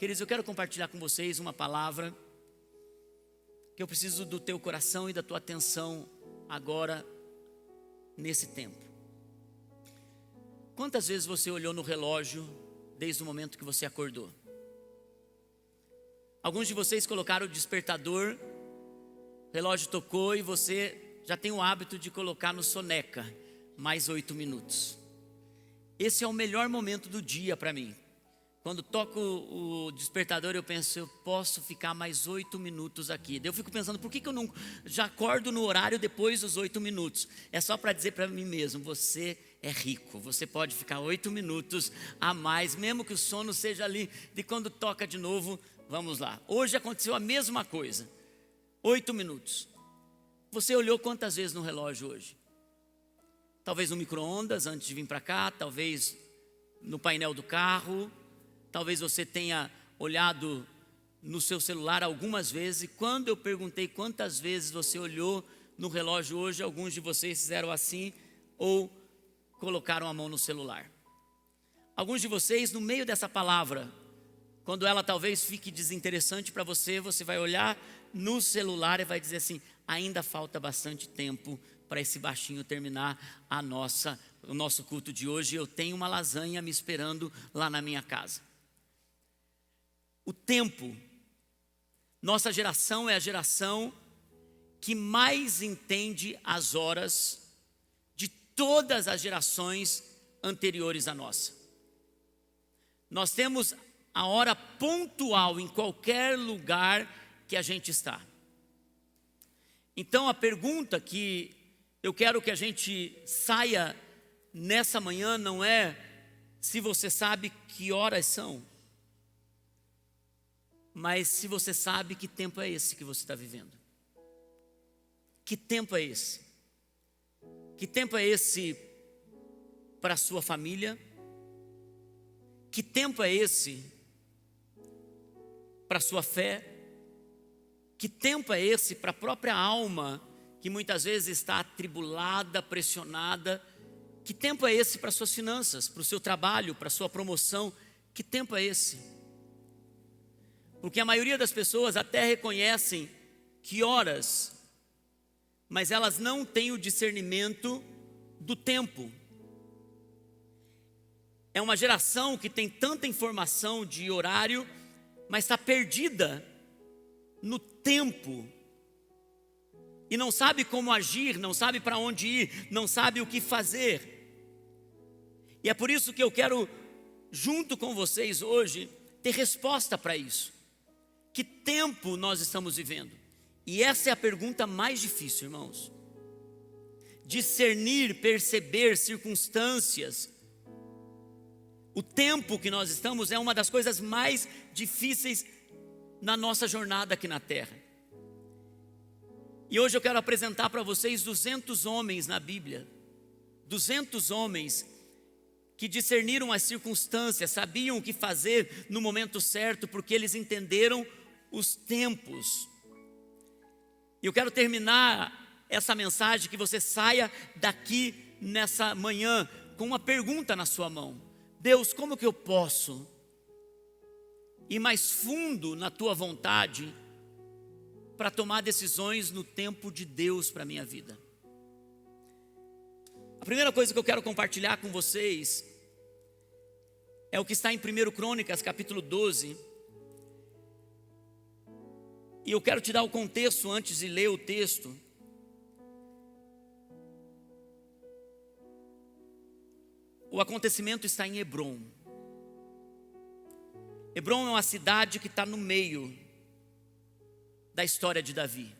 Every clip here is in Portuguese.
Queridos, eu quero compartilhar com vocês uma palavra que eu preciso do teu coração e da tua atenção agora, nesse tempo. Quantas vezes você olhou no relógio desde o momento que você acordou? Alguns de vocês colocaram o despertador, o relógio tocou e você já tem o hábito de colocar no soneca, mais 8 minutos. Esse é o melhor momento do dia para mim. Quando toco o despertador, eu penso, eu posso ficar mais 8 minutos aqui. Daí eu fico pensando, por que eu não já acordo no horário depois dos 8 minutos? É só para dizer para mim mesmo, você é rico. Você pode ficar 8 minutos a mais, mesmo que o sono seja ali de quando toca de novo. Vamos lá. Hoje aconteceu a mesma coisa. 8 minutos. Você olhou quantas vezes no relógio hoje? Talvez no micro-ondas antes de vir para cá, talvez no painel do carro. Talvez você tenha olhado no seu celular algumas vezes. E quando eu perguntei quantas vezes você olhou no relógio hoje, alguns de vocês fizeram assim ou colocaram a mão no celular. Alguns de vocês, no meio dessa palavra, quando ela talvez fique desinteressante para você, você vai olhar no celular e vai dizer assim, ainda falta bastante tempo para esse baixinho terminar o nosso culto de hoje. Eu tenho uma lasanha me esperando lá na minha casa. O tempo, nossa geração é a geração que mais entende as horas de todas as gerações anteriores à nossa. Nós temos a hora pontual em qualquer lugar que a gente está. Então a pergunta que eu quero que a gente saia nessa manhã não é se você sabe que horas são, mas se você sabe que tempo é esse que você está vivendo. Que tempo é esse? Que tempo é esse para a sua família? Que tempo é esse para a sua fé? Que tempo é esse para a própria alma, que muitas vezes está atribulada, pressionada? Que tempo é esse para as suas finanças, para o seu trabalho, para a sua promoção? Que tempo é esse? Porque a maioria das pessoas até reconhecem que horas, mas elas não têm o discernimento do tempo. É uma geração que tem tanta informação de horário, mas está perdida no tempo. E não sabe como agir, não sabe para onde ir, não sabe o que fazer. E é por isso que eu quero, junto com vocês hoje, ter resposta para isso. Que tempo nós estamos vivendo? E essa é a pergunta mais difícil, irmãos. Discernir, perceber circunstâncias. O tempo que nós estamos é uma das coisas mais difíceis na nossa jornada aqui na terra. E hoje eu quero apresentar para vocês 200 homens na Bíblia. 200 homens que discerniram as circunstâncias, sabiam o que fazer no momento certo, porque eles entenderam os tempos. E eu quero terminar essa mensagem, que você saia daqui nessa manhã com uma pergunta na sua mão. Deus, como que eu posso ir mais fundo na tua vontade para tomar decisões no tempo de Deus para a minha vida? A primeira coisa que eu quero compartilhar com vocês é o que está em 1 Crônicas, capítulo 12. E eu quero te dar o contexto antes de ler o texto. O acontecimento está em Hebrom. Hebrom é uma cidade que está no meio da história de Davi.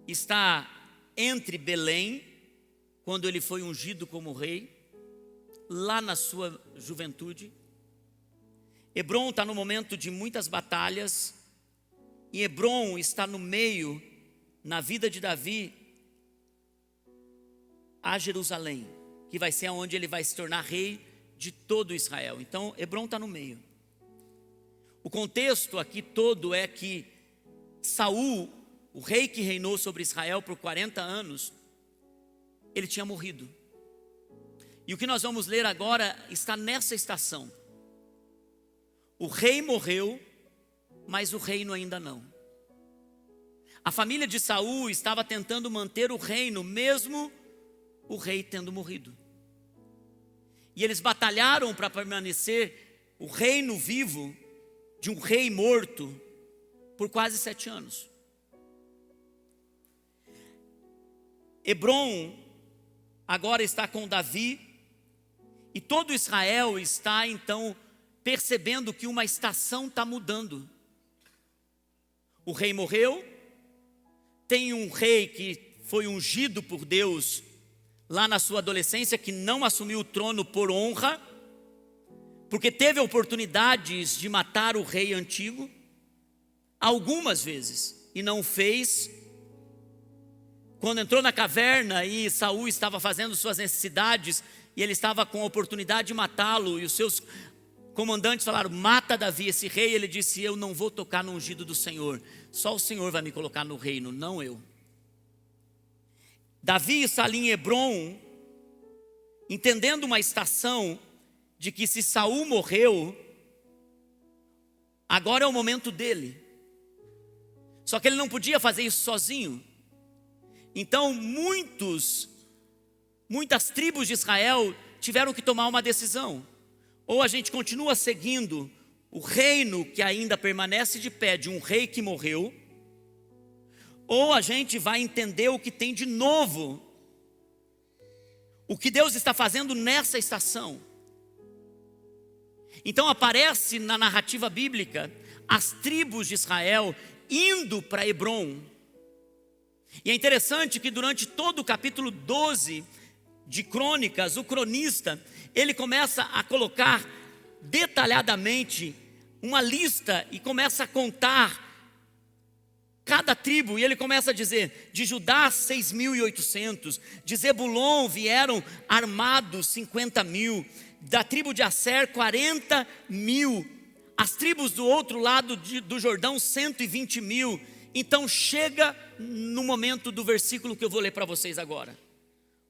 Está entre Belém, quando ele foi ungido como rei, lá na sua juventude. Hebrom está no momento de muitas batalhas. E Hebrom está no meio, na vida de Davi, a Jerusalém, que vai ser onde ele vai se tornar rei de todo Israel. Então Hebrom está no meio. O contexto aqui todo é que Saul, o rei que reinou sobre Israel por 40 anos, ele tinha morrido. E o que nós vamos ler agora está nessa estação. O rei morreu, mas o reino ainda não. A família de Saul estava tentando manter o reino, mesmo o rei tendo morrido. E eles batalharam para permanecer o reino vivo de um rei morto por quase 7 anos. Hebrom agora está com Davi, e todo Israel está então percebendo que uma estação está mudando. O rei morreu, tem um rei que foi ungido por Deus lá na sua adolescência, que não assumiu o trono por honra, porque teve oportunidades de matar o rei antigo, algumas vezes, e não fez. Quando entrou na caverna e Saul estava fazendo suas necessidades, e ele estava com a oportunidade de matá-lo, e os seus comandantes falaram: mata Davi, esse rei. Ele disse: eu não vou tocar no ungido do Senhor, só o Senhor vai me colocar no reino, não eu. Davi está ali em Hebrom, entendendo uma estação de que se Saul morreu, agora é o momento dele. Só que ele não podia fazer isso sozinho. Então muitas tribos de Israel tiveram que tomar uma decisão. Ou a gente continua seguindo o reino que ainda permanece de pé, de um rei que morreu, ou a gente vai entender o que tem de novo, o que Deus está fazendo nessa estação. Então aparece na narrativa bíblica as tribos de Israel indo para Hebrom. E é interessante que durante todo o capítulo 12 de Crônicas, o cronista, ele começa a colocar detalhadamente uma lista e começa a contar cada tribo, e ele começa a dizer: de Judá 6.800, de Zebulon vieram armados 50.000, da tribo de Asser 40.000, as tribos do outro lado do Jordão 120.000. Então chega no momento do versículo que eu vou ler para vocês agora,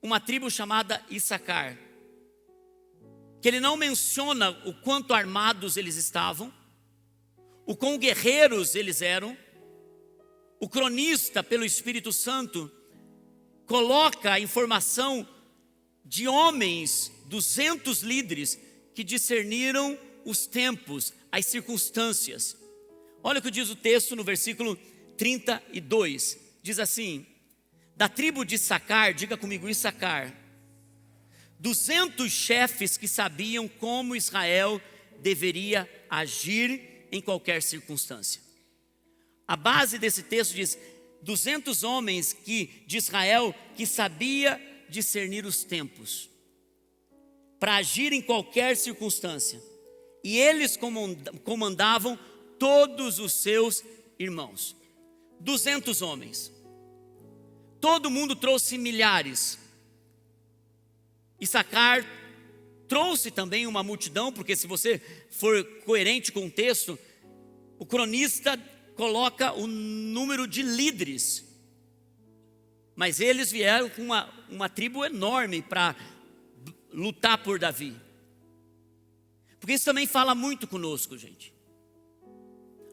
uma tribo chamada Issacar, que ele não menciona o quanto armados eles estavam, o quão guerreiros eles eram. O cronista, pelo Espírito Santo, coloca a informação de homens, 200 líderes, que discerniram os tempos, as circunstâncias. Olha o que diz o texto no versículo 32, diz assim: da tribo de Issacar, diga comigo, Issacar, 200 chefes que sabiam como Israel deveria agir em qualquer circunstância. A base desse texto diz: 200 homens de Israel que sabia discernir os tempos para agir em qualquer circunstância, e eles comandavam todos os seus irmãos. 200 homens, todo mundo trouxe milhares. Issacar trouxe também uma multidão, porque se você for coerente com o texto, o cronista coloca o número de líderes, mas eles vieram com uma tribo enorme para lutar por Davi, porque isso também fala muito conosco, gente.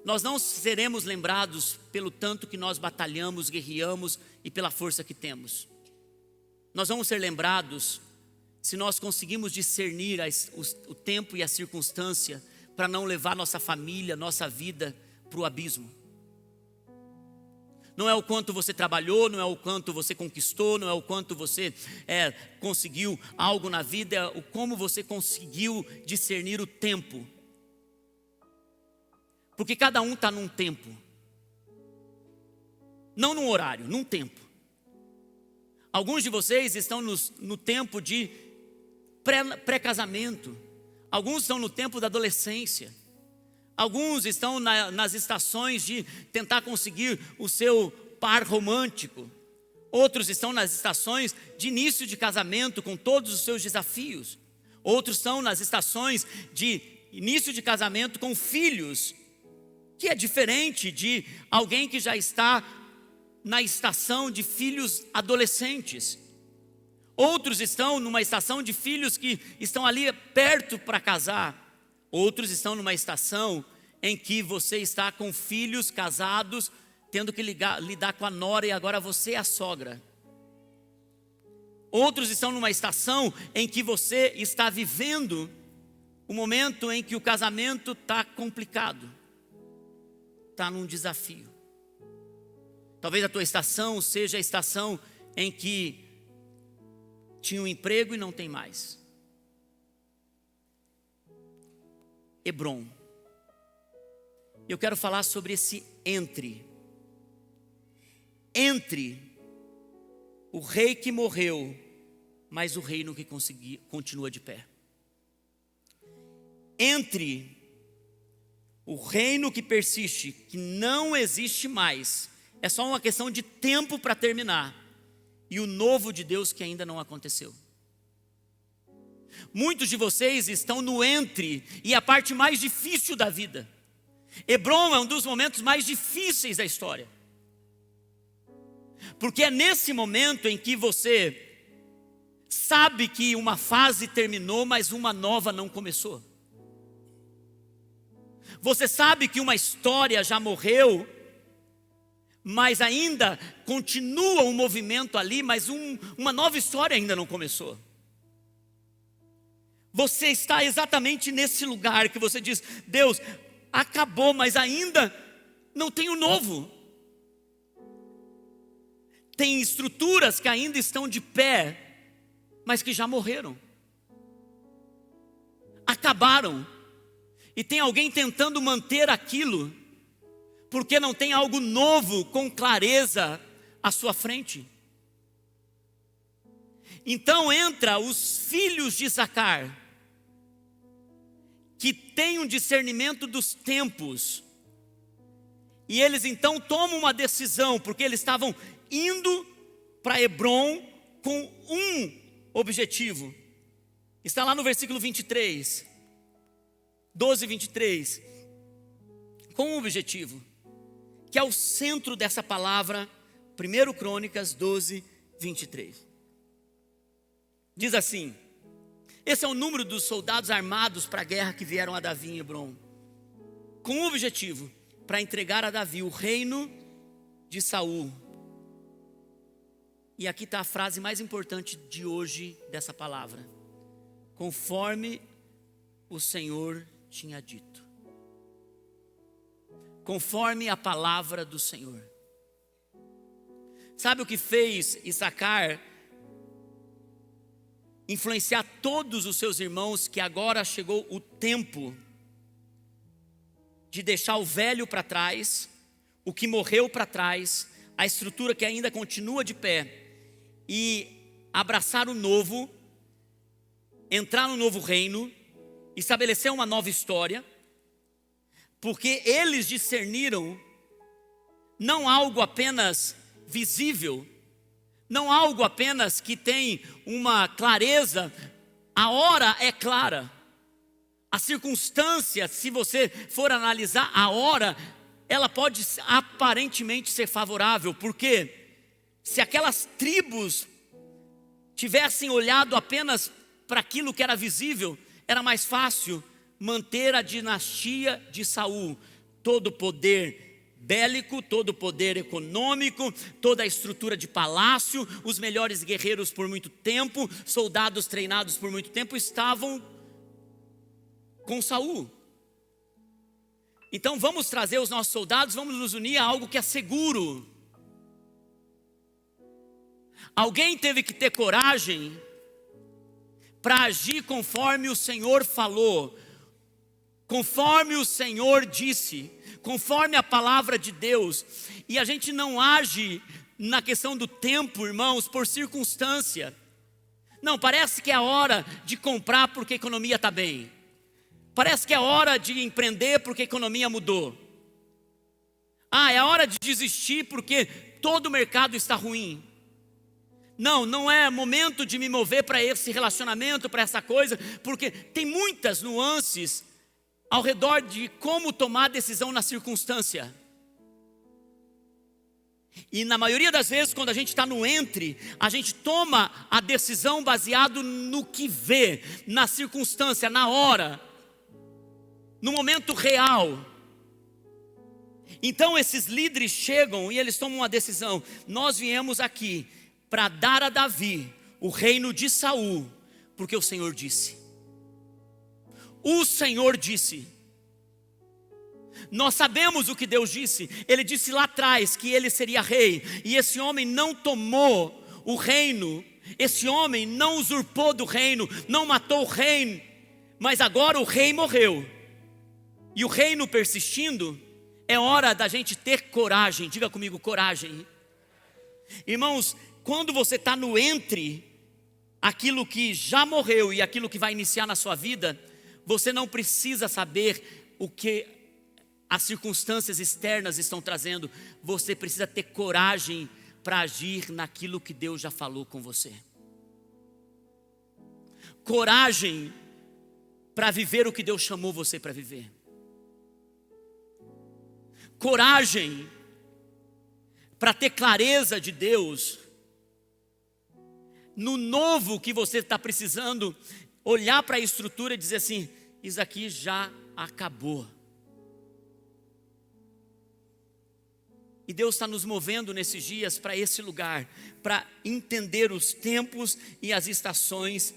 Nós não seremos lembrados pelo tanto que nós batalhamos, guerreamos e pela força que temos. Nós vamos ser lembrados se nós conseguimos discernir o tempo e a circunstância para não levar nossa família, nossa vida para o abismo. Não é o quanto você trabalhou, não é o quanto você conquistou, não é o quanto você conseguiu algo na vida, é o como você conseguiu discernir o tempo. Porque cada um está num tempo, não num horário, num tempo. Alguns de vocês estão no tempo de pré-casamento, alguns estão no tempo da adolescência, alguns estão nas estações de tentar conseguir o seu par romântico, outros estão nas estações de início de casamento com todos os seus desafios, outros estão nas estações de início de casamento com filhos, que é diferente de alguém que já está na estação de filhos adolescentes. Outros estão numa estação de filhos que estão ali perto para casar. Outros estão numa estação em que você está com filhos casados, tendo que lidar com a nora e agora você é a sogra. Outros estão numa estação em que você está vivendo o momento em que o casamento está complicado, está num desafio. Talvez a tua estação seja a estação em que tinha um emprego e não tem mais. Hebrom. Eu quero falar sobre esse entre o rei que morreu, mas o reino que continua de pé. Entre o reino que persiste, que não existe mais, é só uma questão de tempo para terminar, e o novo de Deus que ainda não aconteceu. Muitos de vocês estão no entre, e a parte mais difícil da vida. Hebrom é um dos momentos mais difíceis da história, porque é nesse momento em que você sabe que uma fase terminou, mas uma nova não começou. Você sabe que uma história já morreu, mas ainda continua um movimento ali, mas uma nova história ainda não começou. Você está exatamente nesse lugar que você diz: Deus, acabou, mas ainda não tem o novo. Tem estruturas que ainda estão de pé, mas que já morreram, acabaram. E tem alguém tentando manter aquilo, porque não tem algo novo com clareza à sua frente. Então entra os filhos de Issacar, que têm um discernimento dos tempos, e eles então tomam uma decisão, porque eles estavam indo para Hebrom com um objetivo. Está lá no versículo 23, 12, 23, com um objetivo, que é o centro dessa palavra, 1 Crônicas 12, 23. Diz assim: esse é o número dos soldados armados para a guerra que vieram a Davi em Hebrom, com um objetivo, para entregar a Davi o reino de Saul. E aqui está a frase mais importante de hoje dessa palavra: conforme o Senhor tinha dito. Conforme a palavra do Senhor. Sabe o que fez Issacar influenciar todos os seus irmãos, que agora chegou o tempo de deixar o velho para trás, o que morreu para trás, a estrutura que ainda continua de pé, e abraçar o novo, entrar no novo reino, estabelecer uma nova história, porque eles discerniram não algo apenas visível, não algo apenas que tem uma clareza. A hora é clara, a circunstância, se você for analisar a hora, ela pode aparentemente ser favorável, porque se aquelas tribos tivessem olhado apenas para aquilo que era visível, era mais fácil manter a dinastia de Saul, todo o poder bélico, todo o poder econômico, toda a estrutura de palácio, os melhores guerreiros por muito tempo, soldados treinados por muito tempo estavam com Saul. Então vamos trazer os nossos soldados, vamos nos unir a algo que é seguro. Alguém teve que ter coragem para agir conforme o Senhor falou, conforme o Senhor disse, conforme a palavra de Deus. E a gente não age na questão do tempo, irmãos, por circunstância. Não, parece que é a hora de comprar porque a economia está bem. Parece que é a hora de empreender porque a economia mudou. É a hora de desistir porque todo o mercado está ruim. Não, não é momento de me mover para esse relacionamento, para essa coisa, porque tem muitas nuances ao redor de como tomar decisão na circunstância. E na maioria das vezes, quando a gente está no entre, a gente toma a decisão baseado no que vê, na circunstância, na hora. no momento real. Então esses líderes chegam e eles tomam uma decisão: nós viemos aqui para dar a Davi o reino de Saul, porque o Senhor disse. O Senhor disse. Nós sabemos o que Deus disse. Ele disse lá atrás que ele seria rei, e esse homem não tomou o reino, esse homem não usurpou do reino, não matou o reino, mas agora o rei morreu, e o reino persistindo. É hora da gente ter coragem. Diga comigo, coragem. Irmãos, quando você está no entre aquilo que já morreu e aquilo que vai iniciar na sua vida, você não precisa saber o que as circunstâncias externas estão trazendo. Você precisa ter coragem para agir naquilo que Deus já falou com você. Coragem para viver o que Deus chamou você para viver. Coragem para ter clareza de Deus no novo que você está precisando, olhar para a estrutura e dizer assim: isso aqui já acabou. E Deus está nos movendo nesses dias para esse lugar, para entender os tempos e as estações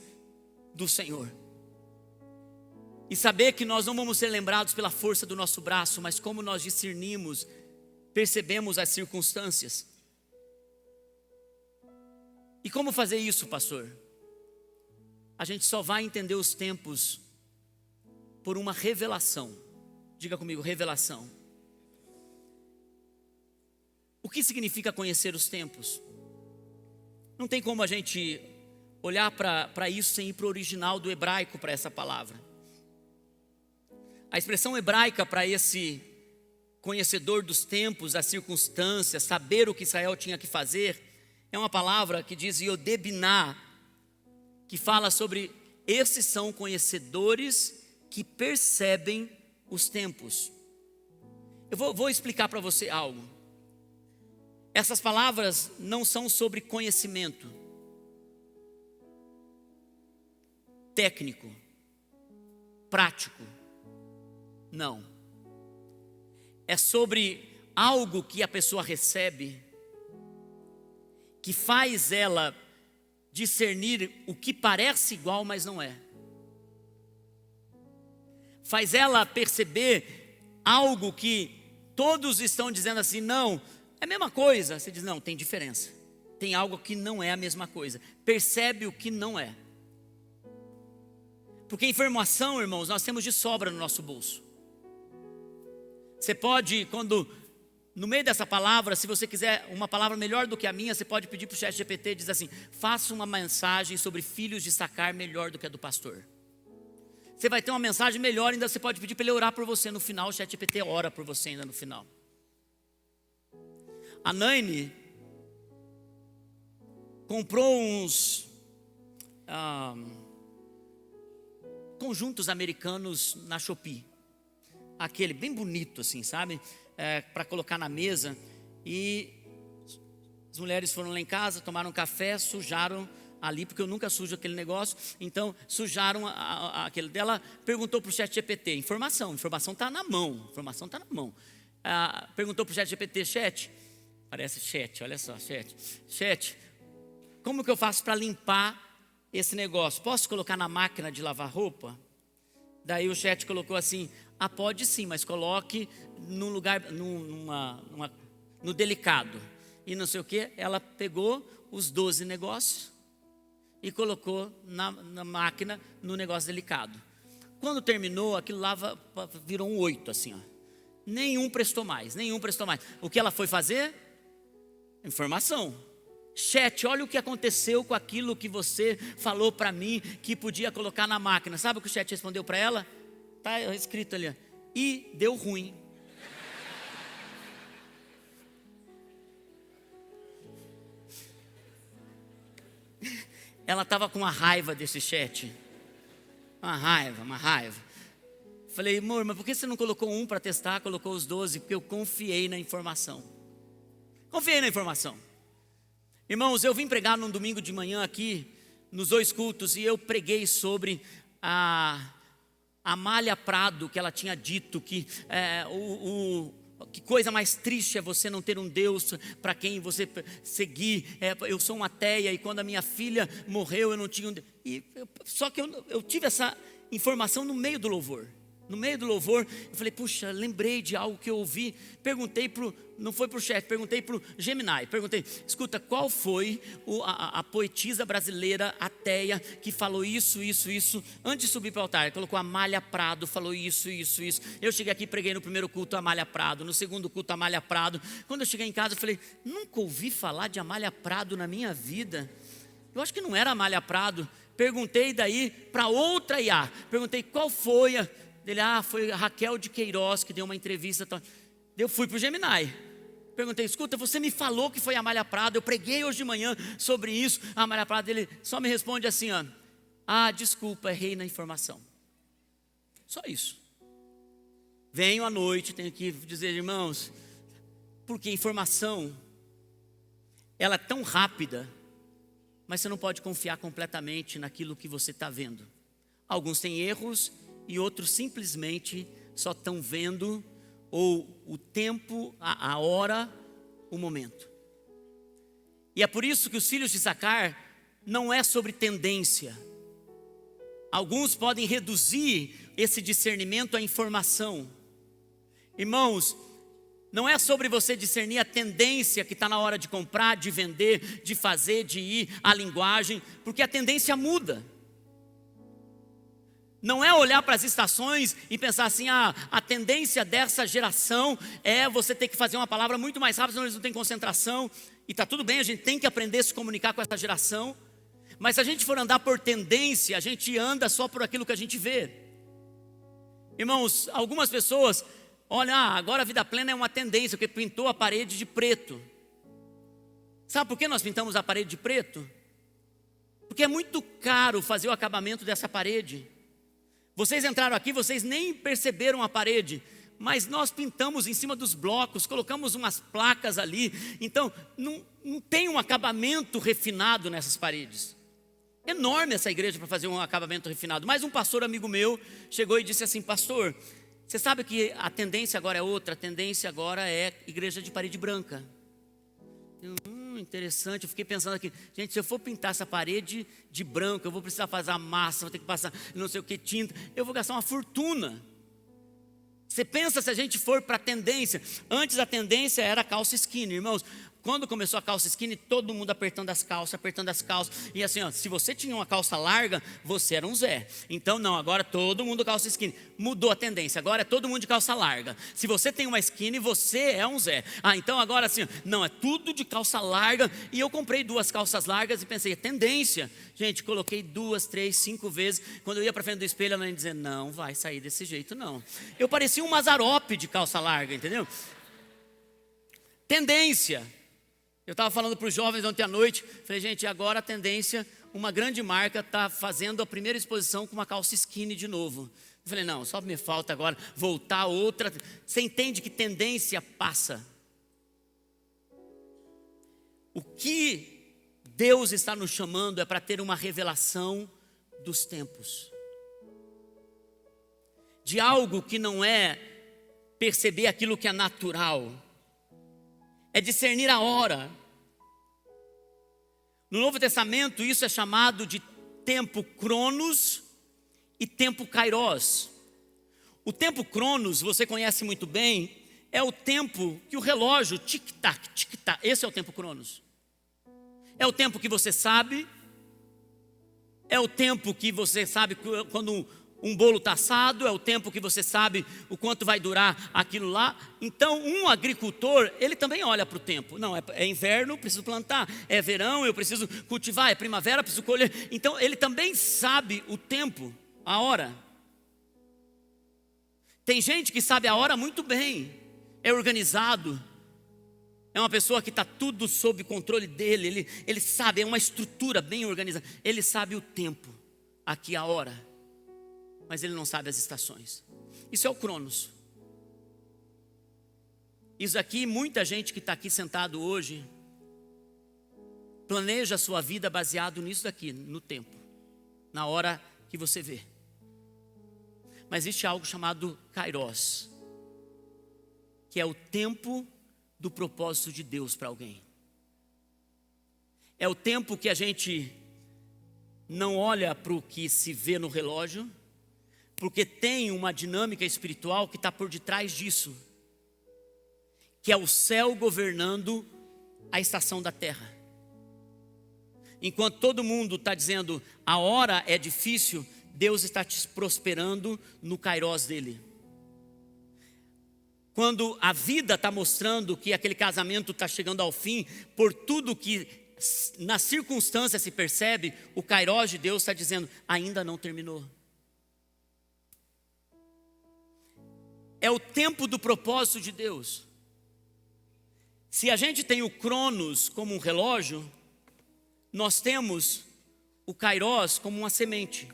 do Senhor. E saber que nós não vamos ser lembrados pela força do nosso braço, mas como nós discernimos, percebemos as circunstâncias. E como fazer isso, pastor? A gente só vai entender os tempos por uma revelação. Diga comigo, revelação. O que significa conhecer os tempos? Não tem como a gente olhar para isso sem ir para o original do hebraico para essa palavra. A expressão hebraica para esse conhecedor dos tempos, das circunstâncias, saber o que Israel tinha que fazer, é uma palavra que diz Yodebiná, que fala sobre esses são conhecedores que percebem os tempos. Eu vou explicar para você algo. Essas palavras não são sobre conhecimento técnico, prático. Não. É sobre algo que a pessoa recebe, que faz ela discernir o que parece igual, mas não é. Faz ela perceber algo que todos estão dizendo assim: não, é a mesma coisa. Você diz: não, tem diferença. Tem algo que não é a mesma coisa. Percebe o que não é. Porque informação, irmãos, nós temos de sobra no nosso bolso. Você pode, no meio dessa palavra, se você quiser uma palavra melhor do que a minha, você pode pedir para o ChatGPT e dizer assim: faça uma mensagem sobre filhos de Issacar melhor do que a do pastor. Você vai ter uma mensagem melhor, ainda você pode pedir para ele orar por você no final. O ChatGPT ora por você ainda no final. A Naine comprou uns conjuntos americanos na Shopee. Aquele bem bonito assim, sabe? Para colocar na mesa. E as mulheres foram lá em casa, tomaram café, sujaram ali, porque eu nunca sujo aquele negócio. Então sujaram aquele dela. Perguntou para o ChatGPT, informação está na mão. Perguntou para o ChatGPT: chat, parece chat, olha só, chat, como que eu faço para limpar esse negócio? Posso colocar na máquina de lavar roupa? Daí o chat colocou assim: pode sim, mas coloque num lugar, no delicado. E não sei o que, ela pegou os 12 negócios e colocou na máquina no negócio delicado. Quando terminou, aquilo lá virou um 8 assim, ó. Nenhum prestou mais. O que ela foi fazer? Informação. Chat, olha o que aconteceu com aquilo que você falou para mim que podia colocar na máquina. Sabe o que o chat respondeu para ela? Está escrito ali, ó. E deu ruim. Ela estava com uma raiva desse chat. Uma raiva. Falei: amor, mas por que você não colocou um para testar, colocou os 12? Porque eu confiei na informação. Irmãos, eu vim pregar num domingo de manhã aqui, nos 2 cultos, e eu preguei sobre Amália Prado, que ela tinha dito que que coisa mais triste é você não ter um Deus para quem você seguir. Eu sou uma ateia, e quando a minha filha morreu eu não tinha um Deus. Só que eu tive essa informação no meio do louvor. No meio do louvor, eu falei, puxa, lembrei de algo que eu ouvi. Perguntei não foi para o chefe, perguntei para o Gemini. Perguntei, escuta, qual foi a poetisa brasileira ateia que falou isso, antes de subir para o altar? Colocou Amália Prado, falou isso. Eu cheguei aqui, preguei no primeiro culto Amália Prado, no segundo culto Amália Prado. Quando eu cheguei em casa, eu falei, nunca ouvi falar de Amália Prado na minha vida. Eu acho que não era Amália Prado. Perguntei daí para outra IA. Perguntei qual foi Ele, foi a Raquel de Queiroz que deu uma entrevista. Eu fui para o Gemini. Perguntei, escuta, você me falou que foi a Amália Prado, eu preguei hoje de manhã sobre isso. A Amália Prado, ele só me responde assim, desculpa, errei na informação. Só isso. Venho à noite, tenho que dizer, irmãos, porque a informação, ela é tão rápida, mas você não pode confiar completamente naquilo que você está vendo. Alguns têm erros, e outros simplesmente só estão vendo o tempo, a hora, o momento. E é por isso que os filhos de Issacar não é sobre tendência. Alguns podem reduzir esse discernimento à informação. Irmãos, não é sobre você discernir a tendência que está na hora de comprar, de vender, de fazer, de ir, a linguagem, porque a tendência muda. Não é olhar para as estações e pensar assim, a tendência dessa geração é você ter que fazer uma palavra muito mais rápido, senão eles não têm concentração. E está tudo bem, a gente tem que aprender a se comunicar com essa geração. Mas se a gente for andar por tendência, a gente anda só por aquilo que a gente vê. Irmãos, algumas pessoas olham, agora a vida plena é uma tendência, porque pintou a parede de preto. Sabe por que nós pintamos a parede de preto? Porque é muito caro fazer o acabamento dessa parede. Vocês entraram aqui, vocês nem perceberam a parede, mas nós pintamos em cima dos blocos, colocamos umas placas ali, então não tem um acabamento refinado nessas paredes. Enorme essa igreja para fazer um acabamento refinado. Mas um pastor amigo meu chegou e disse assim, pastor, você sabe que a tendência agora é outra, a tendência agora é igreja de parede branca. Interessante, eu fiquei pensando aqui, gente, se eu for pintar essa parede de branco, eu vou precisar fazer a massa, vou ter que passar não sei o que, tinta, eu vou gastar uma fortuna. Você pensa, se a gente for para a tendência, antes a tendência era a calça skinny, irmãos. Quando começou a calça skinny, todo mundo apertando as calças, e assim, se você tinha uma calça larga, você era um Zé. Então não, agora todo mundo calça skinny. Mudou a tendência, agora é todo mundo de calça larga. Se você tem uma skinny, você é um Zé. Então agora assim, não, é tudo de calça larga. E eu comprei 2 calças largas e pensei, é tendência. Gente, coloquei 2, 3, 5 vezes. Quando eu ia para frente do espelho, ela ia dizer, não vai sair desse jeito não. Eu parecia um Mazzaropi de calça larga, entendeu? Tendência. Eu estava falando para os jovens ontem à noite, falei, gente, agora a tendência, uma grande marca está fazendo a primeira exposição com uma calça skinny de novo. Eu falei, não, só me falta agora voltar outra. Você entende que tendência passa? O que Deus está nos chamando é para ter uma revelação dos tempos. De algo que não é perceber aquilo que é natural, é discernir a hora. No Novo Testamento isso é chamado de tempo cronos e tempo kairos. O tempo cronos, você conhece muito bem, é o tempo que o relógio tic-tac, tic-tac, esse é o tempo cronos. É o tempo que você sabe, é o tempo que você sabe quando um bolo está assado, é o tempo que você sabe o quanto vai durar aquilo lá. Então um agricultor, ele também olha para o tempo. Não, é inverno, eu preciso plantar. É verão, eu preciso cultivar. É primavera, eu preciso colher. Então ele também sabe o tempo, a hora. Tem gente que sabe a hora muito bem, é organizado, é uma pessoa que está tudo sob controle dele, ele sabe, é uma estrutura bem organizada. Ele sabe o tempo, aqui a hora, mas ele não sabe as estações. Isso é o cronos. Isso aqui, muita gente que está aqui sentado hoje planeja a sua vida baseado nisso daqui, no tempo, na hora que você vê. Mas existe algo chamado Kairos, que é o tempo do propósito de Deus para alguém. É o tempo que a gente não olha para o que se vê no relógio, porque tem uma dinâmica espiritual que está por detrás disso, que é o céu governando a estação da terra. Enquanto todo mundo está dizendo a hora é difícil, Deus está te prosperando no Kairos dele. Quando a vida está mostrando que aquele casamento está chegando ao fim, por tudo que na circunstância se percebe, o Kairos de Deus está dizendo, ainda não terminou. É o tempo do propósito de Deus. Se a gente tem o Cronos como um relógio, nós temos o Kairos como uma semente.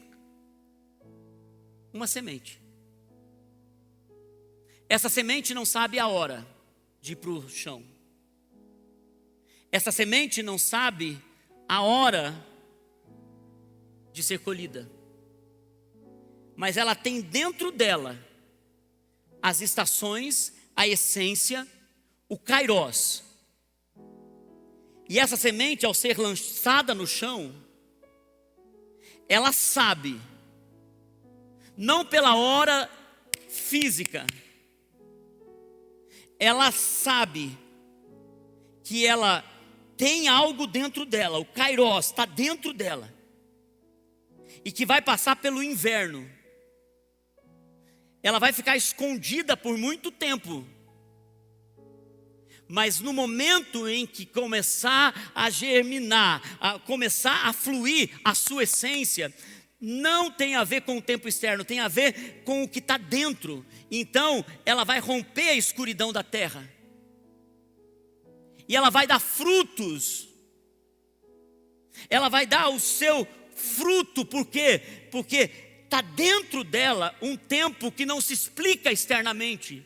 Uma semente. Essa semente não sabe a hora de ir para o chão. Essa semente não sabe a hora de ser colhida. Mas ela tem dentro dela as estações, a essência, o Kairos. E essa semente, ao ser lançada no chão, ela sabe, não pela hora física, ela sabe que ela tem algo dentro dela, o Kairos está dentro dela, e que vai passar pelo inverno. Ela vai ficar escondida por muito tempo, mas no momento em que começar a germinar, a começar a fluir a sua essência, não tem a ver com o tempo externo, tem a ver com o que está dentro. Então ela vai romper a escuridão da terra, e ela vai dar frutos, ela vai dar o seu fruto. Por quê? Porque está dentro dela um tempo que não se explica externamente.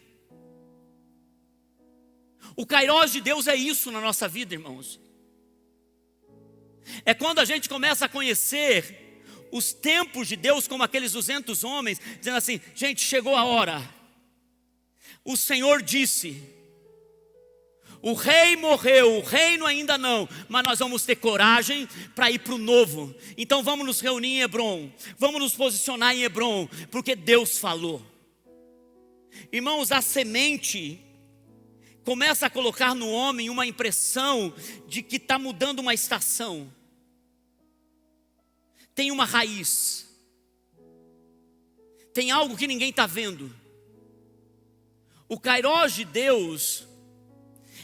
O Kairos de Deus é isso na nossa vida, irmãos. É quando a gente começa a conhecer os tempos de Deus, como aqueles 200 homens, dizendo assim, gente, chegou a hora. O Senhor disse, o rei morreu, o reino ainda não, mas nós vamos ter coragem para ir para o novo. Então vamos nos reunir em Hebrom, vamos nos posicionar em Hebrom, porque Deus falou. Irmãos, a semente começa a colocar no homem uma impressão de que está mudando uma estação. Tem uma raiz, tem algo que ninguém está vendo. O Kairos de Deus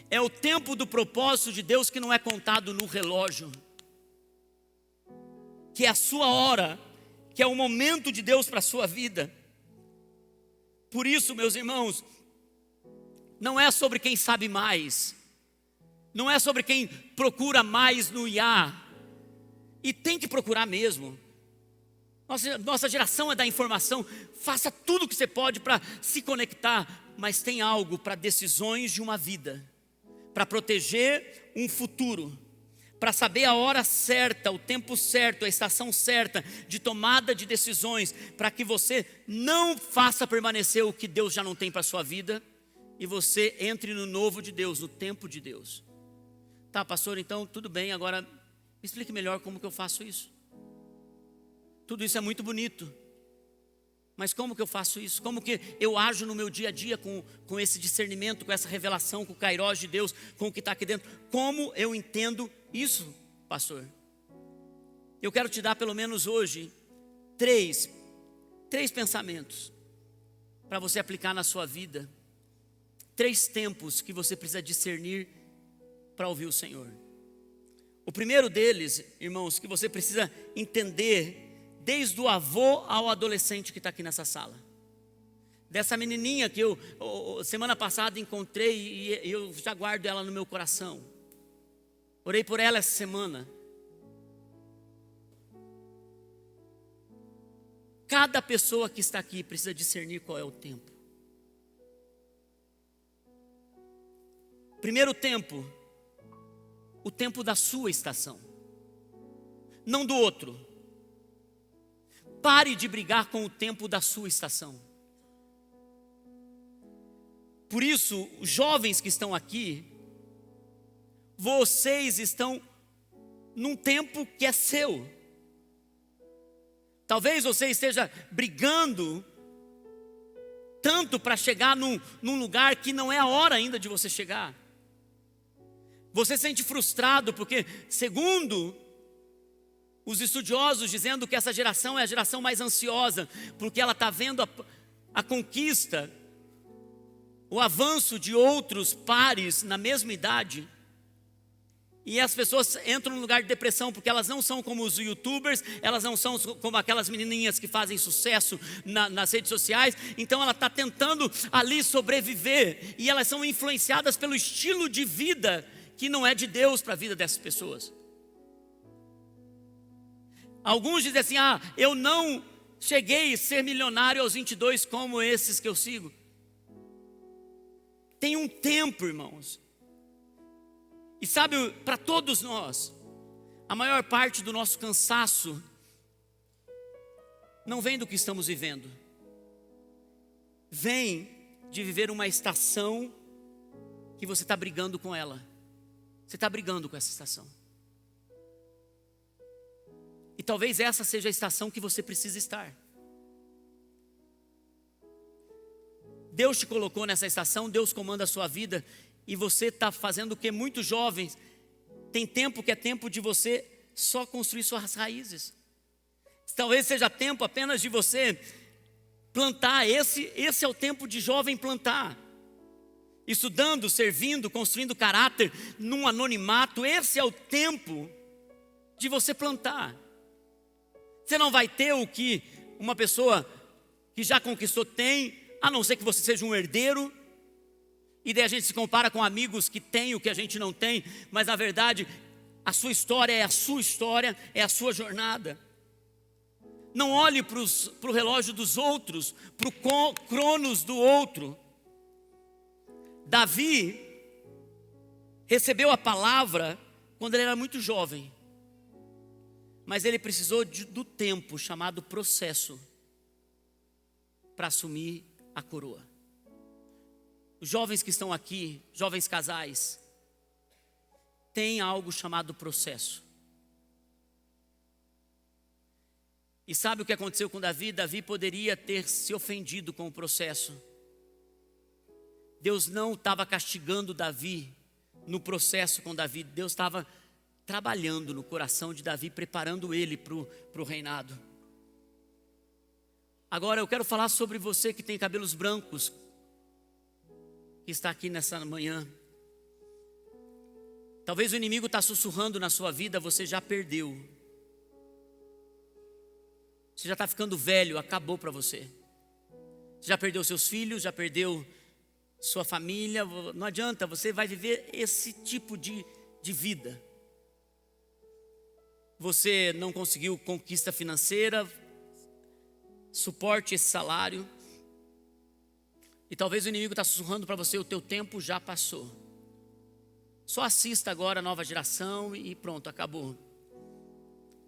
é o tempo do propósito de Deus que não é contado no relógio, que é a sua hora, que é o momento de Deus para a sua vida. Por isso, meus irmãos, não é sobre quem sabe mais, não é sobre quem procura mais no IA, e tem que procurar mesmo. Nossa geração é da informação, faça tudo o que você pode para se conectar, mas tem algo para decisões de uma vida, para proteger um futuro, para saber a hora certa, o tempo certo, a estação certa de tomada de decisões, para que você não faça permanecer o que Deus já não tem para a sua vida, e você entre no novo de Deus, no tempo de Deus. Tá, pastor, então tudo bem, agora me explique melhor como que eu faço isso. Tudo isso é muito bonito, mas como que eu faço isso? Como que eu ajo no meu dia a dia com esse discernimento, com essa revelação, com o Kairos de Deus, com o que está aqui dentro? Como eu entendo isso, pastor? Eu quero te dar pelo menos hoje três pensamentos para você aplicar na sua vida. 3 tempos que você precisa discernir para ouvir o Senhor. O primeiro deles, irmãos, que você precisa entender, desde o avô ao adolescente que está aqui nessa sala. Dessa menininha que eu semana passada encontrei e eu já guardo ela no meu coração. Orei por ela essa semana. Cada pessoa que está aqui precisa discernir qual é o tempo. Primeiro tempo, o tempo da sua estação, não do outro. Pare de brigar com o tempo da sua estação. Por isso, os jovens que estão aqui, vocês estão num tempo que é seu. Talvez você esteja brigando tanto para chegar num lugar que não é a hora ainda de você chegar. Você se sente frustrado porque, segundo os estudiosos, dizendo que essa geração é a geração mais ansiosa, porque ela está vendo a conquista, o avanço de outros pares na mesma idade. E as pessoas entram num lugar de depressão, porque elas não são como os youtubers, elas não são como aquelas menininhas que fazem sucesso nas redes sociais. Então ela está tentando ali sobreviver, e elas são influenciadas pelo estilo de vida que não é de Deus para a vida dessas pessoas. Alguns dizem assim: eu não cheguei a ser milionário aos 22 como esses que eu sigo. Tem um tempo, irmãos. E sabe, para todos nós, a maior parte do nosso cansaço não vem do que estamos vivendo. Vem de viver uma estação que você está brigando com ela. Você está brigando com essa estação. E talvez essa seja a estação que você precisa estar. Deus te colocou nessa estação, Deus comanda a sua vida, e você está fazendo o que muitos jovens tem tempo que é tempo de você só construir suas raízes. Talvez seja tempo apenas de você plantar. Esse é o tempo de jovem plantar, estudando, servindo, construindo caráter num anonimato. Esse é o tempo de você plantar. Você não vai ter o que uma pessoa que já conquistou tem, a não ser que você seja um herdeiro. E daí a gente se compara com amigos que têm o que a gente não tem, mas na verdade a sua história é a sua história, é a sua jornada. Não olhe para o relógio dos outros, para o cronos do outro. Davi recebeu a palavra quando ele era muito jovem, mas ele precisou do tempo chamado processo para assumir a coroa. Os jovens que estão aqui, jovens casais, têm algo chamado processo. E sabe o que aconteceu com Davi? Davi poderia ter se ofendido com o processo. Deus não estava castigando Davi no processo com Davi. Deus estava trabalhando no coração de Davi, preparando ele para o reinado. Agora eu quero falar sobre você que tem cabelos brancos, que está aqui nessa manhã. Talvez o inimigo está sussurrando na sua vida: você já perdeu. Você já está ficando velho, acabou para você. Você já perdeu seus filhos, já perdeu sua família. Não adianta, você vai viver esse tipo de vida. Você não conseguiu conquista financeira, suporte esse salário. E talvez o inimigo está sussurrando para você: o teu tempo já passou. Só assista agora a nova geração e pronto, acabou.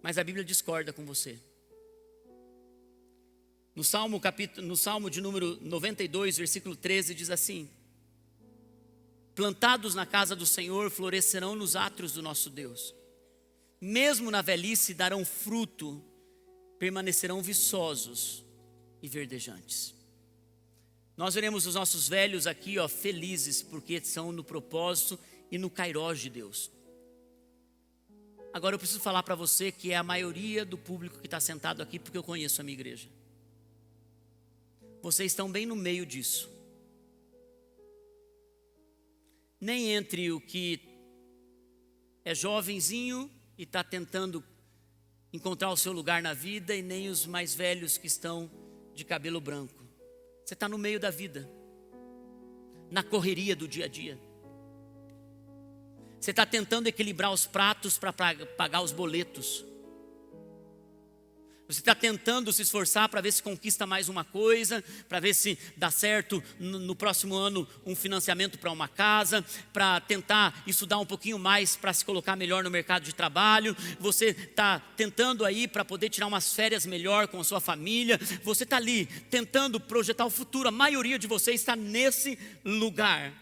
Mas a Bíblia discorda com você. No Salmo de número 92, versículo 13, diz assim: plantados na casa do Senhor, florescerão nos átrios do nosso Deus. Mesmo na velhice darão fruto, permanecerão viçosos e verdejantes. Nós veremos os nossos velhos aqui, felizes, porque são no propósito e no kairós de Deus. Agora eu preciso falar para você que é a maioria do público que está sentado aqui, porque eu conheço a minha igreja. Vocês estão bem no meio disso. Nem entre o que é jovenzinho e está tentando encontrar o seu lugar na vida, e nem os mais velhos que estão de cabelo branco. Você está no meio da vida, na correria do dia a dia. Você está tentando equilibrar os pratos para pagar os boletos. Você está tentando se esforçar para ver se conquista mais uma coisa, para ver se dá certo no próximo ano um financiamento para uma casa, para tentar estudar um pouquinho mais para se colocar melhor no mercado de trabalho. Você está tentando aí para poder tirar umas férias melhor com a sua família. Você está ali tentando projetar o futuro. A maioria de vocês está nesse lugar.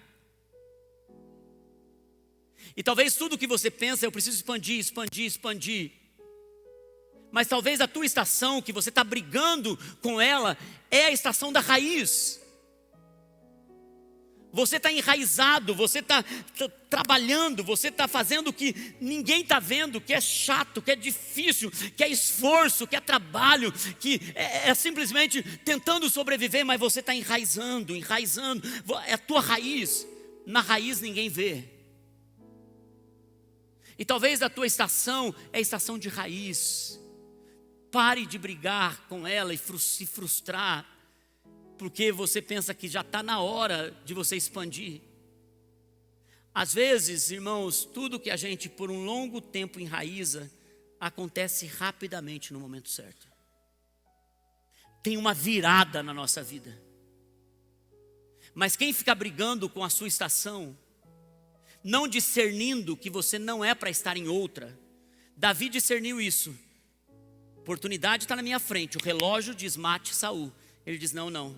E talvez tudo que você pensa, eu preciso expandir. Mas talvez a tua estação, que você está brigando com ela, é a estação da raiz. Você está enraizado, você está trabalhando, você está fazendo o que ninguém está vendo, que é chato, que é difícil, que é esforço, que é trabalho, que é simplesmente tentando sobreviver, mas você está enraizando, é a tua raiz. Na raiz ninguém vê. E talvez a tua estação é a estação de raiz. Pare de brigar com ela e se frustrar, porque você pensa que já está na hora de você expandir. Às vezes, irmãos, tudo que a gente por um longo tempo enraiza, acontece rapidamente no momento certo. Tem uma virada na nossa vida. Mas quem fica brigando com a sua estação, não discernindo que você não é para estar em outra. Davi discerniu isso. Oportunidade está na minha frente, o relógio diz mate Saul. Ele diz não.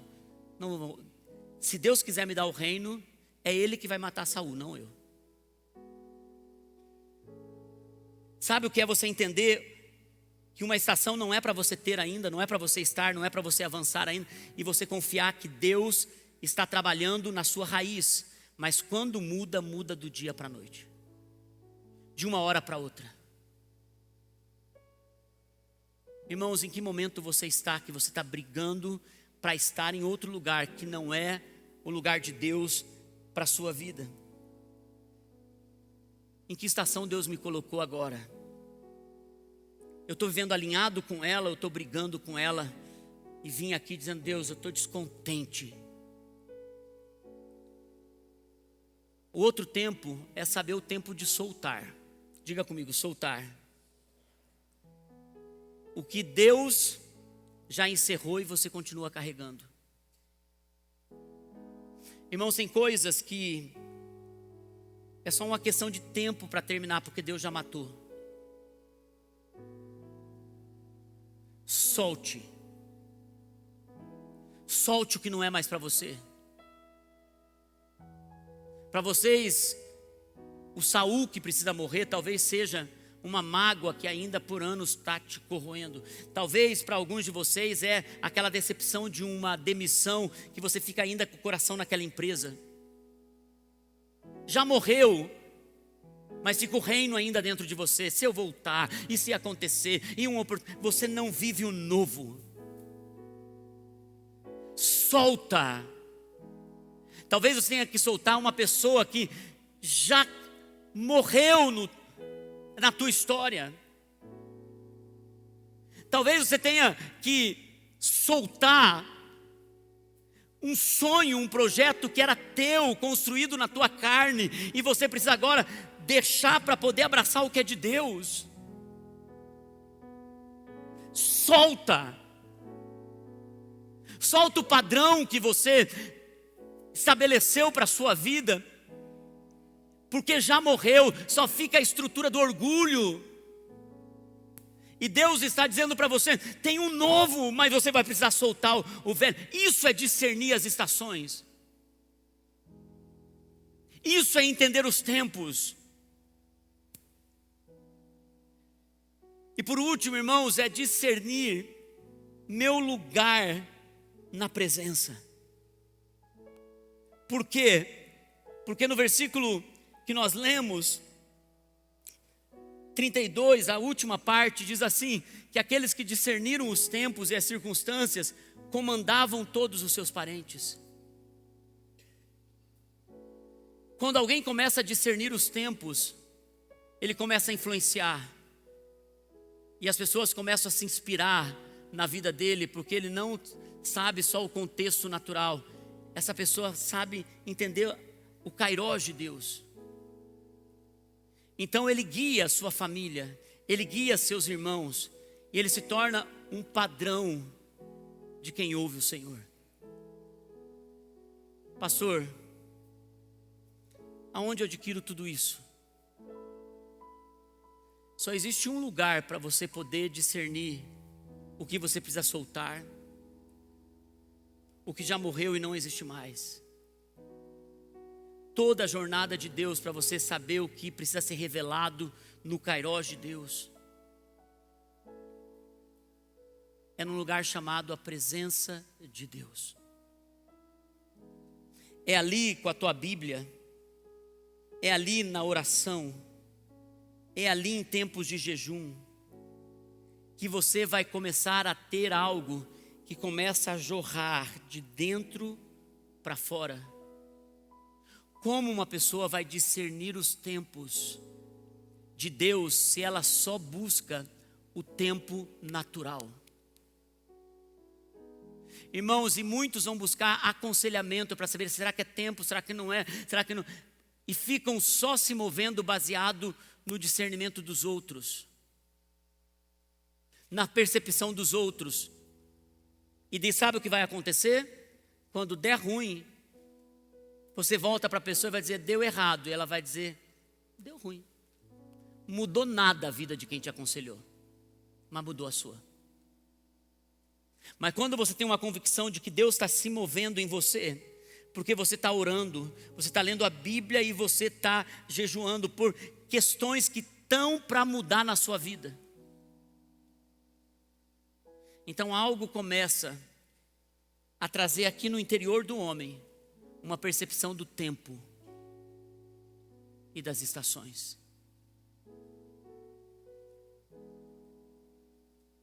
Se Deus quiser me dar o reino, é Ele que vai matar Saul, não eu. Sabe o que é você entender que uma estação não é para você ter ainda, não é para você estar, não é para você avançar ainda, e você confiar que Deus está trabalhando na sua raiz, mas quando muda do dia para a noite, de uma hora para outra. Irmãos, em que momento você está, que você está brigando para estar em outro lugar, que não é o lugar de Deus para a sua vida? Em que estação Deus me colocou agora? Eu estou vivendo alinhado com ela, eu estou brigando com ela, e vim aqui dizendo, Deus, eu estou descontente. O outro tempo é saber o tempo de soltar. Diga comigo, soltar. O que Deus já encerrou e você continua carregando. Irmãos, tem coisas que é só uma questão de tempo para terminar, porque Deus já matou. Solte. Solte o que não é mais para você. Para vocês, o Saul que precisa morrer talvez seja uma mágoa que ainda por anos está te corroendo. Talvez para alguns de vocês é aquela decepção de uma demissão, que você fica ainda com o coração naquela empresa. Já morreu, mas fica o reino ainda dentro de você. Se eu voltar, e se acontecer, você não vive o novo. Solta. Talvez você tenha que soltar uma pessoa que já morreu na tua história. Talvez você tenha que soltar um sonho, um projeto que era teu, construído na tua carne, e você precisa agora deixar para poder abraçar o que é de Deus. Solta o padrão que você estabeleceu para a sua vida, porque já morreu, só fica a estrutura do orgulho. E Deus está dizendo para você, tem um novo, mas você vai precisar soltar o velho. Isso é discernir as estações. Isso é entender os tempos. E por último, irmãos, é discernir meu lugar na presença. Por quê? Porque no versículo que nós lemos, 32, a última parte, diz assim, que aqueles que discerniram os tempos e as circunstâncias, comandavam todos os seus parentes. Quando alguém começa a discernir os tempos, ele começa a influenciar, e as pessoas começam a se inspirar na vida dele, porque ele não sabe só o contexto natural. Essa pessoa sabe entender o kairós de Deus. Então ele guia a sua família, ele guia seus irmãos, e ele se torna um padrão de quem ouve o Senhor. Pastor, aonde eu adquiro tudo isso? Só existe um lugar para você poder discernir o que você precisa soltar, o que já morreu e não existe mais. Toda a jornada de Deus para você saber o que precisa ser revelado no Kairós de Deus é num lugar chamado a presença de Deus. É ali com a tua Bíblia, é ali na oração, é ali em tempos de jejum, que você vai começar a ter algo que começa a jorrar de dentro para fora. Como uma pessoa vai discernir os tempos de Deus se ela só busca o tempo natural? Irmãos, e muitos vão buscar aconselhamento para saber, será que é tempo, será que não é, será que não... E ficam só se movendo baseado no discernimento dos outros, na percepção dos outros. E daí sabe o que vai acontecer? Quando der ruim, você volta para a pessoa e vai dizer, deu errado. E ela vai dizer, deu ruim. Mudou nada a vida de quem te aconselhou, mas mudou a sua. Mas quando você tem uma convicção de que Deus está se movendo em você, porque você está orando, você está lendo a Bíblia e você está jejuando por questões que estão para mudar na sua vida. Então algo começa a trazer aqui no interior do homem uma percepção do tempo e das estações.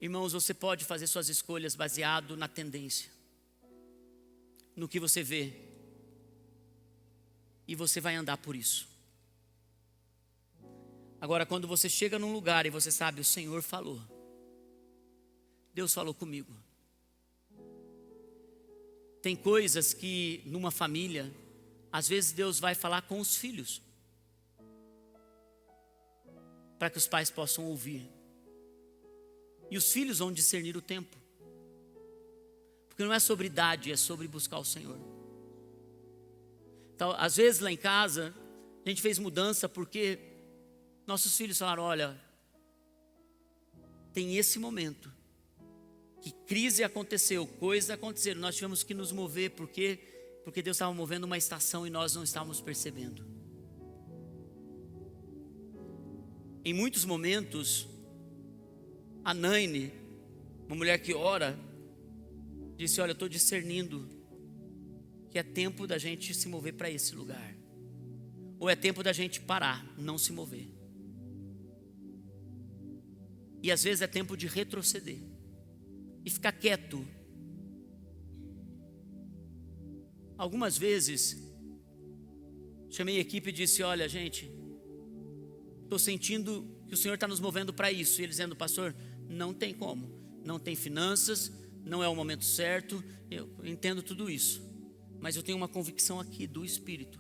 Irmãos, você pode fazer suas escolhas baseado na tendência, no que você vê, e você vai andar por isso. Agora, quando você chega num lugar e você sabe, o Senhor falou, Deus falou comigo. Tem coisas que numa família, às vezes Deus vai falar com os filhos, para que os pais possam ouvir. E os filhos vão discernir o tempo. Porque não é sobre idade, é sobre buscar o Senhor. Então, às vezes lá em casa, a gente fez mudança porque nossos filhos falaram, olha, tem esse momento que crise aconteceu, coisas aconteceram, nós tivemos que nos mover porque Deus estava movendo uma estação e nós não estávamos percebendo. Em muitos momentos, a Naine, uma mulher que ora, disse, olha, eu estou discernindo que é tempo da gente se mover para esse lugar, ou é tempo da gente parar, não se mover. E às vezes é tempo de retroceder e ficar quieto. Algumas vezes chamei a equipe e disse, olha gente, estou sentindo que o Senhor está nos movendo para isso. E eles dizendo, pastor, não tem como, não tem finanças, não é o momento certo, eu entendo tudo isso, mas eu tenho uma convicção aqui do Espírito,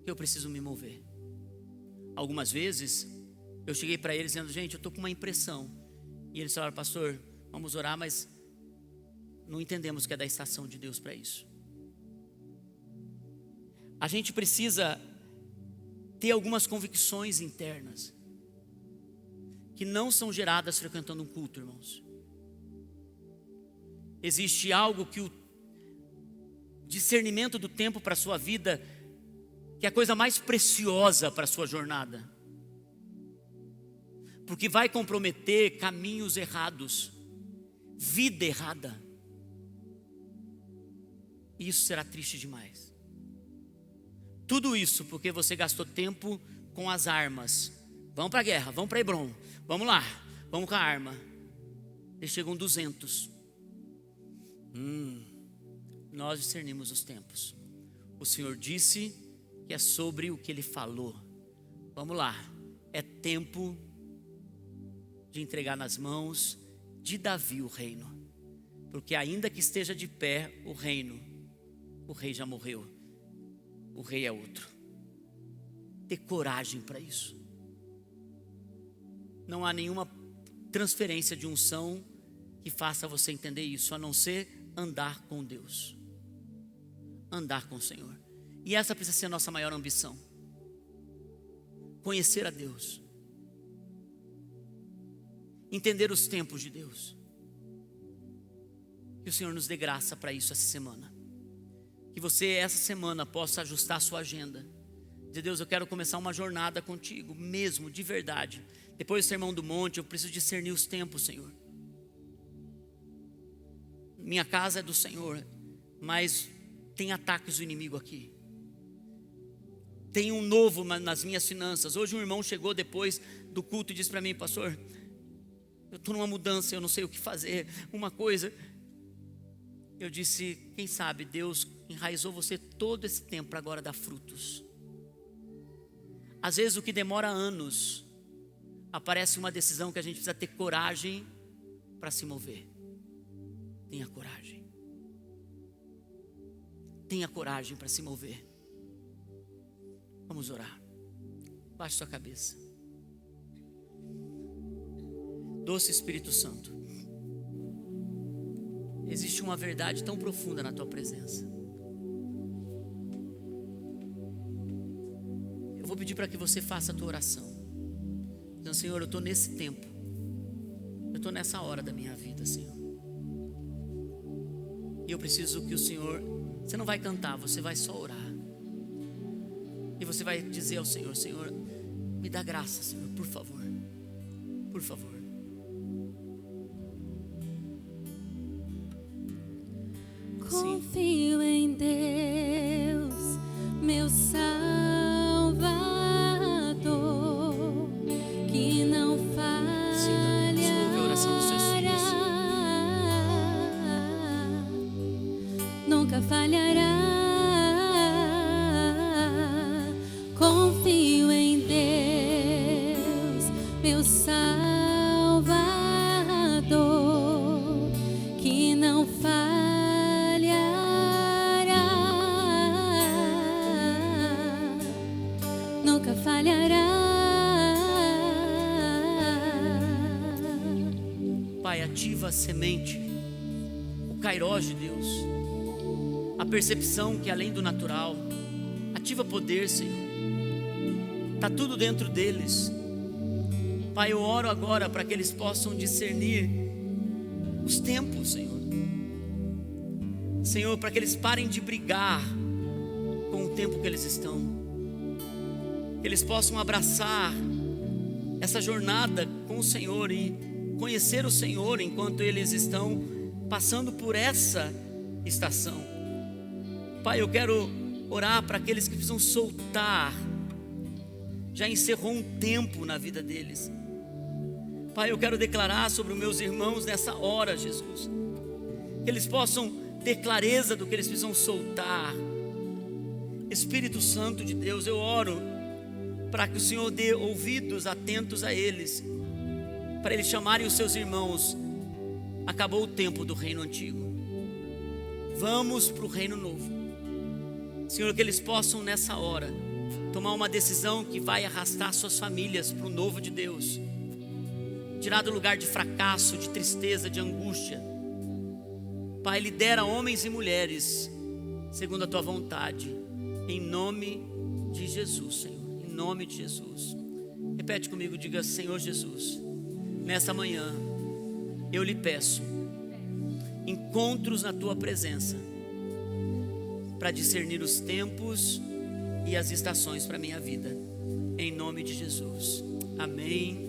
que eu preciso me mover. Algumas vezes, eu cheguei para eles dizendo, gente, eu estou com uma impressão. E eles falaram, pastor, vamos orar, mas não entendemos que é da estação de Deus para isso. A gente precisa ter algumas convicções internas, que não são geradas frequentando um culto, irmãos. Existe algo que o discernimento do tempo para a sua vida, que é a coisa mais preciosa para a sua jornada, porque vai comprometer caminhos errados, vida errada, e isso será triste demais. Tudo isso porque você gastou tempo com as armas. Vamos para a guerra, vamos para Hebron, vamos lá, vamos com a arma. E chegam 200. Nós discernimos os tempos. O Senhor disse que é sobre o que Ele falou. Vamos lá, é tempo de entregar nas mãos de Davi o reino, porque ainda que esteja de pé o reino, o rei já morreu, o rei é outro. Ter coragem para isso. Não há nenhuma transferência de unção que faça você entender isso, a não ser andar com Deus, andar com o Senhor. E essa precisa ser a nossa maior ambição: conhecer a Deus, entender os tempos de Deus. Que o Senhor nos dê graça para isso essa semana. Que você essa semana possa ajustar a sua agenda. Dizer: Deus, eu quero começar uma jornada contigo, mesmo, de verdade. Depois do Sermão do Monte, eu preciso discernir os tempos, Senhor. Minha casa é do Senhor, mas tem ataques do inimigo aqui. Tem um novo nas minhas finanças. Hoje um irmão chegou depois do culto e disse para mim: pastor, eu estou numa mudança, eu não sei o que fazer. Uma coisa, eu disse: quem sabe Deus enraizou você todo esse tempo para agora dar frutos. Às vezes o que demora anos, aparece uma decisão que a gente precisa ter coragem para se mover. Tenha coragem. Tenha coragem para se mover. Vamos orar. Baixe sua cabeça. Doce Espírito Santo, existe uma verdade tão profunda na tua presença. Eu vou pedir para que você faça a tua oração, dizendo: Senhor, eu estou nesse tempo, eu estou nessa hora da minha vida, Senhor, e eu preciso que o Senhor, você não vai cantar, você vai só orar. E você vai dizer ao Senhor: Senhor, me dá graça, Senhor, por favor, por favor. Confio em Deus, meu Salvador, que não falhará. Ouve a oração dos seus filhos. Nunca falhará. Confio em Deus, meu Salvador, que não falhará. Nunca falhará. Pai, ativa a semente, o kairós de Deus, a percepção que além do natural, ativa poder, Senhor. Está tudo dentro deles. Pai, eu oro agora para que eles possam discernir os tempos, Senhor. Senhor, para que eles parem de brigar com o tempo que eles estão. Que eles possam abraçar essa jornada com o Senhor e conhecer o Senhor enquanto eles estão passando por essa estação. Pai, eu quero orar para aqueles que precisam soltar. Já encerrou um tempo na vida deles. Pai, eu quero declarar sobre os meus irmãos nessa hora, Jesus, que eles possam ter clareza do que eles precisam soltar. Espírito Santo de Deus, eu oro para que o Senhor dê ouvidos atentos a eles, para eles chamarem os seus irmãos. Acabou o tempo do reino antigo, vamos para o reino novo. Senhor, que eles possam nessa hora tomar uma decisão que vai arrastar suas famílias para o novo de Deus, tirar do lugar de fracasso, de tristeza, de angústia. Pai, lidera homens e mulheres segundo a tua vontade, em nome de Jesus, Senhor, em nome de Jesus. Repete comigo, diga: Senhor Jesus, nessa manhã eu lhe peço encontros na tua presença para discernir os tempos e as estações para a minha vida, em nome de Jesus. Amém.